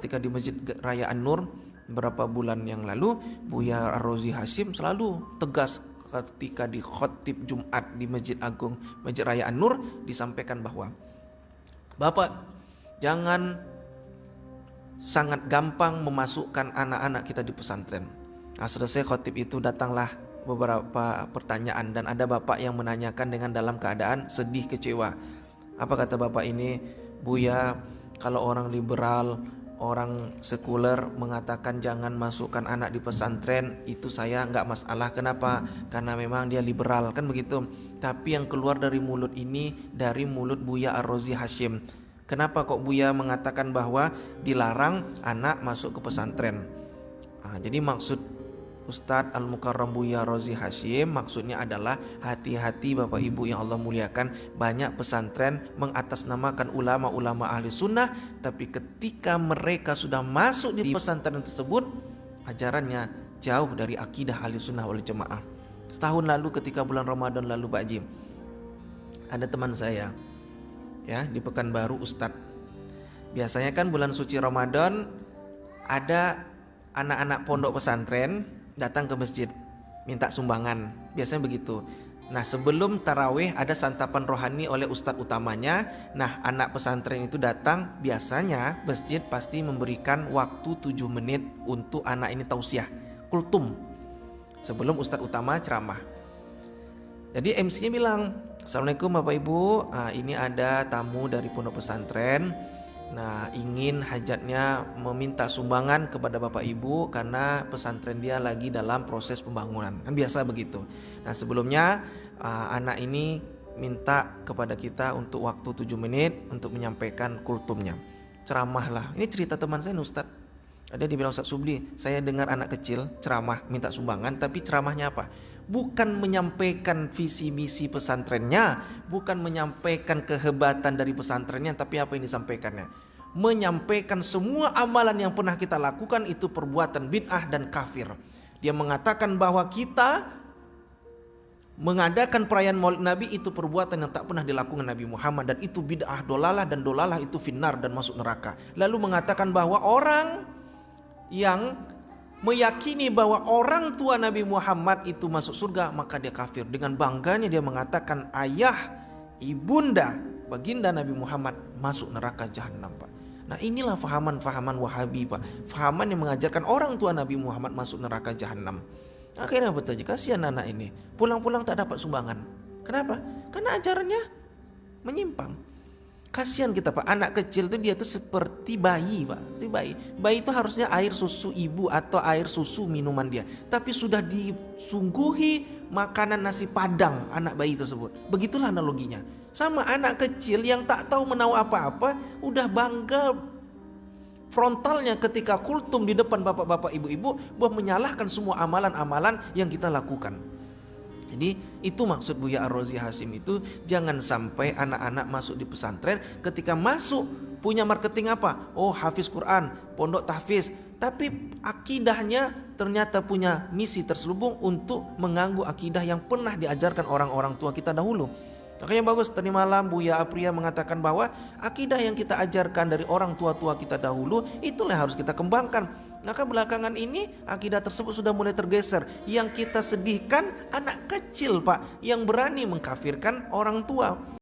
ketika di Masjid Raya An-Nur beberapa bulan yang lalu, Buya Ar-Razi Hasyim selalu tegas ketika di khotib Jumat di Masjid Agung Masjid Raya An-Nur, disampaikan bahwa Bapak jangan sangat gampang memasukkan anak-anak kita di pesantren. Nah, selesai khotib itu datanglah beberapa pertanyaan dan ada bapak yang menanyakan dengan dalam keadaan sedih kecewa. Apa kata bapak ini? Buya, kalau orang liberal, orang sekuler mengatakan jangan masukkan anak di pesantren, itu saya nggak masalah. Kenapa? Karena memang dia liberal, kan begitu. Tapi yang keluar dari mulut ini dari mulut Buya Ar-Razi Hasyim. Kenapa kok Buya mengatakan bahwa dilarang anak masuk ke pesantren? Jadi maksud Ustadz Al-Mukarram Buya Ar-Razi Hasyim maksudnya adalah hati-hati Bapak Ibu yang Allah muliakan. Banyak pesantren mengatasnamakan ulama-ulama ahli sunnah, tapi ketika mereka sudah masuk di pesantren tersebut, ajarannya jauh dari akidah ahli sunnah wal jamaah. Setahun lalu ketika bulan Ramadan lalu Pak Jim, ada teman saya ya di Pekanbaru, Ustadz. Biasanya kan bulan suci Ramadan ada anak-anak pondok pesantren datang ke masjid minta sumbangan, biasanya begitu. Nah, sebelum tarawih ada santapan rohani oleh ustadz utamanya. Nah, anak pesantren itu datang, biasanya masjid pasti memberikan waktu 7 menit untuk anak ini tausiah, kultum, sebelum ustadz utama ceramah. Jadi MC-nya bilang, Assalamualaikum Bapak Ibu, ini ada tamu dari pondok pesantren. Nah, ingin hajatnya meminta sumbangan kepada Bapak Ibu karena pesantren dia lagi dalam proses pembangunan. Kan biasa begitu. Nah, sebelumnya anak ini minta kepada kita untuk waktu 7 menit untuk menyampaikan kultumnya. Ceramah lah. Ini cerita teman saya Ustaz. Ada dibilang Ustaz Subli, saya dengar anak kecil ceramah minta sumbangan, tapi ceramahnya apa? Bukan menyampaikan visi misi pesantrennya, bukan menyampaikan kehebatan dari pesantrennya, tapi apa yang disampaikannya? Menyampaikan semua amalan yang pernah kita lakukan itu perbuatan bid'ah dan kafir. Dia mengatakan bahwa kita mengadakan perayaan Maulid Nabi itu perbuatan yang tak pernah dilakukan Nabi Muhammad, dan itu bid'ah, dolalah, dan dolalah itu finnar dan masuk neraka. Lalu mengatakan bahwa orang yang meyakini bahwa orang tua Nabi Muhammad itu masuk surga, maka dia kafir. Dengan bangganya dia mengatakan ayah, ibunda, baginda Nabi Muhammad masuk neraka jahanam, Pak. Nah, inilah fahaman-fahaman Wahabi, Pak. Fahaman yang mengajarkan orang tua Nabi Muhammad masuk neraka jahanam. Akhirnya betul aja, kasihan anak ini. Pulang-pulang tak dapat sumbangan. Kenapa? Karena ajarannya menyimpang. Kasihan kita, Pak. Anak kecil itu dia tuh seperti bayi, Pak. Seperti bayi. Bayi itu harusnya air susu ibu atau air susu minuman dia. Tapi sudah disungguhi makanan nasi padang anak bayi tersebut. Begitulah analoginya. Sama anak kecil yang tak tahu menahu apa-apa, udah bangga frontalnya ketika kultum di depan bapak-bapak ibu-ibu bahwa menyalahkan semua amalan-amalan yang kita lakukan. Jadi itu maksud Buya Ar-Razi Hasyim itu, jangan sampai anak-anak masuk di pesantren, ketika masuk punya marketing apa? Oh, hafiz Quran, pondok tahfiz, tapi akidahnya ternyata punya misi terselubung untuk mengganggu akidah yang pernah diajarkan orang-orang tua kita dahulu. Makanya bagus tadi malam Buya Apria mengatakan bahwa akidah yang kita ajarkan dari orang tua-tua kita dahulu itulah yang harus kita kembangkan. Maka belakangan ini akidah tersebut sudah mulai tergeser. Yang kita sedihkan anak kecil, Pak, yang berani mengkafirkan orang tua.